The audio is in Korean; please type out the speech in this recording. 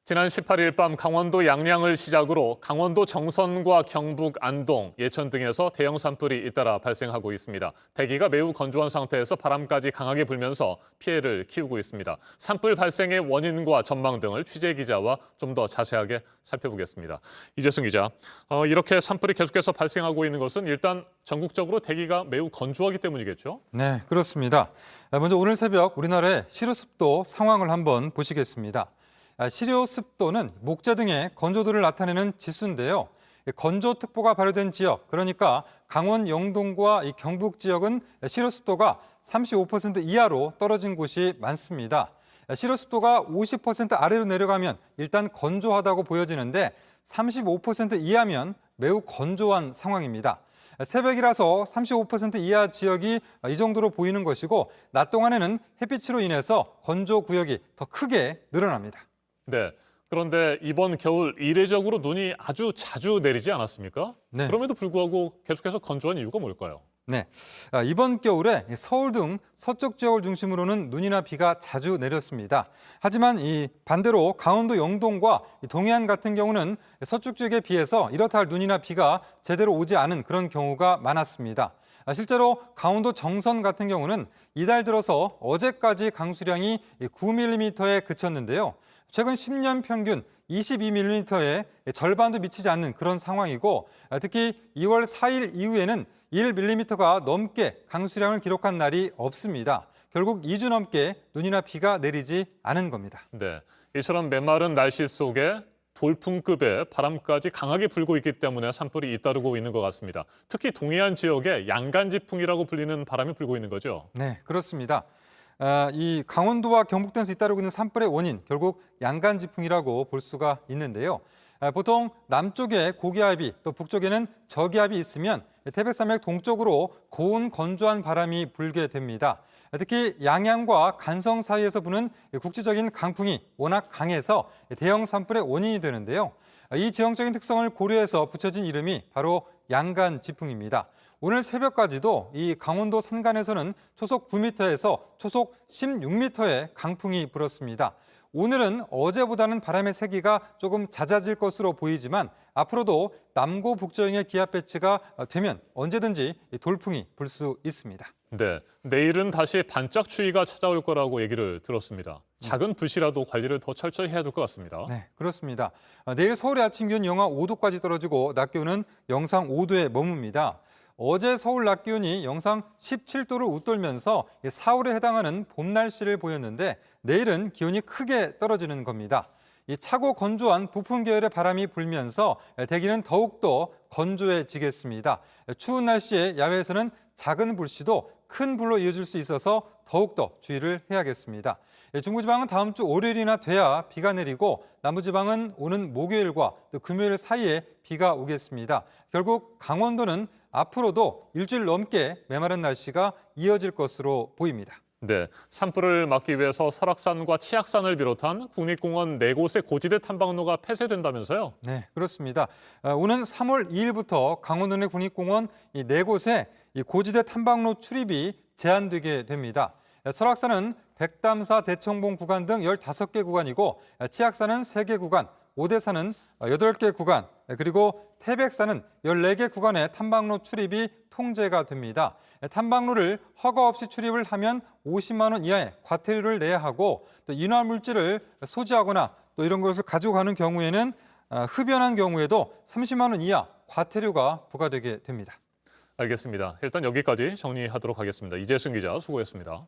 지난 18일 밤 강원도 양양을 시작으로 강원도 정선과 경북 안동, 예천 등에서 대형 산불이 잇따라 발생하고 있습니다. 대기가 매우 건조한 상태에서 바람까지 강하게 불면서 피해를 키우고 있습니다. 산불 발생의 원인과 전망 등을 취재 기자와 좀 더 자세하게 살펴보겠습니다. 이재승 기자, 이렇게 산불이 계속해서 발생하고 있는 것은 일단 전국적으로 대기가 매우 건조하기 때문이겠죠? 네, 그렇습니다. 먼저 오늘 새벽 우리나라의 실효습도 상황을 한번 보시겠습니다. 실효습도는 목재 등의 건조도를 나타내는 지수인데요. 건조특보가 발효된 지역, 그러니까 강원 영동과 경북 지역은 실효습도가 35% 이하로 떨어진 곳이 많습니다. 실효습도가 50% 아래로 내려가면 일단 건조하다고 보여지는데 35% 이하면 매우 건조한 상황입니다. 새벽이라서 35% 이하 지역이 이 정도로 보이는 것이고 낮 동안에는 햇빛으로 인해서 건조 구역이 더 크게 늘어납니다. 네. 그런데 이번 겨울 이례적으로 눈이 아주 자주 내리지 않았습니까? 네. 그럼에도 불구하고 계속해서 건조한 이유가 뭘까요? 네, 이번 겨울에 서울 등 서쪽 지역을 중심으로는 눈이나 비가 자주 내렸습니다. 하지만 반대로 강원도 영동과 동해안 같은 경우는 서쪽 지역에 비해서 이렇다 할 눈이나 비가 제대로 오지 않은 그런 경우가 많았습니다. 실제로 강원도 정선 같은 경우는 이달 들어서 어제까지 강수량이 9mm에 그쳤는데요. 최근 10년 평균 22mm의 절반도 미치지 않는 그런 상황이고 특히 2월 4일 이후에는 1mm가 넘게 강수량을 기록한 날이 없습니다. 결국 2주 넘게 눈이나 비가 내리지 않은 겁니다. 네, 이처럼 메마른 날씨 속에 돌풍급의 바람까지 강하게 불고 있기 때문에 산불이 잇따르고 있는 것 같습니다. 특히 동해안 지역에 양간지풍이라고 불리는 바람이 불고 있는 거죠? 네, 그렇습니다. 이 강원도와 경북 등에서 잇따르고 있는 산불의 원인, 결국 양간지풍이라고 볼 수가 있는데요. 보통 남쪽에 고기압이 또 북쪽에는 저기압이 있으면 태백산맥 동쪽으로 고온 건조한 바람이 불게 됩니다. 특히 양양과 간성 사이에서 부는 국지적인 강풍이 워낙 강해서 대형 산불의 원인이 되는데요. 이 지형적인 특성을 고려해서 붙여진 이름이 바로 양간지풍입니다. 오늘 새벽까지도 이 강원도 산간에서는 초속 9m에서 초속 16m의 강풍이 불었습니다. 오늘은 어제보다는 바람의 세기가 조금 잦아질 것으로 보이지만 앞으로도 남고 북저형의 기압 배치가 되면 언제든지 돌풍이 불 수 있습니다. 네, 내일은 다시 반짝 추위가 찾아올 거라고 얘기를 들었습니다. 작은 불씨라도 관리를 더 철저히 해야 될 것 같습니다. 네, 그렇습니다. 내일 서울의 아침 기온 영하 5도까지 떨어지고 낮 기온은 영상 5도에 머뭅니다. 어제 서울 낮 기온이 영상 17도를 웃돌면서 4월에 해당하는 봄 날씨를 보였는데 내일은 기온이 크게 떨어지는 겁니다. 이 차고 건조한 부품 계열의 바람이 불면서 대기는 더욱더 건조해지겠습니다. 추운 날씨에 야외에서는 작은 불씨도 큰 불로 이어질 수 있어서 더욱더 주의를 해야겠습니다. 중부지방은 다음 주 월요일이나 돼야 비가 내리고 남부지방은 오는 목요일과 또 금요일 사이에 비가 오겠습니다. 결국 강원도는 앞으로도 일주일 넘게 메마른 날씨가 이어질 것으로 보입니다. 네, 산불을 막기 위해서 설악산과 치악산을 비롯한 국립공원 4곳의 고지대 탐방로가 폐쇄된다면서요? 네, 그렇습니다. 오는 3월 2일부터 강원도 내 국립공원 이 4곳의 이 고지대 탐방로 출입이 제한되게 됩니다. 설악산은 백담사 대청봉 구간 등 15개 구간이고 치악산은 3개 구간, 오대산은 8개 구간, 그리고 태백산은 14개 구간의 탐방로 출입이 통제가 됩니다. 탐방로를 허가 없이 출입을 하면 50만 원 이하의 과태료를 내야 하고 또 인화물질을 소지하거나 또 이런 것을 가지고 가는 경우에는 흡연한 경우에도 30만 원 이하 과태료가 부과되게 됩니다. 알겠습니다. 일단 여기까지 정리하도록 하겠습니다. 이재승 기자 수고했습니다.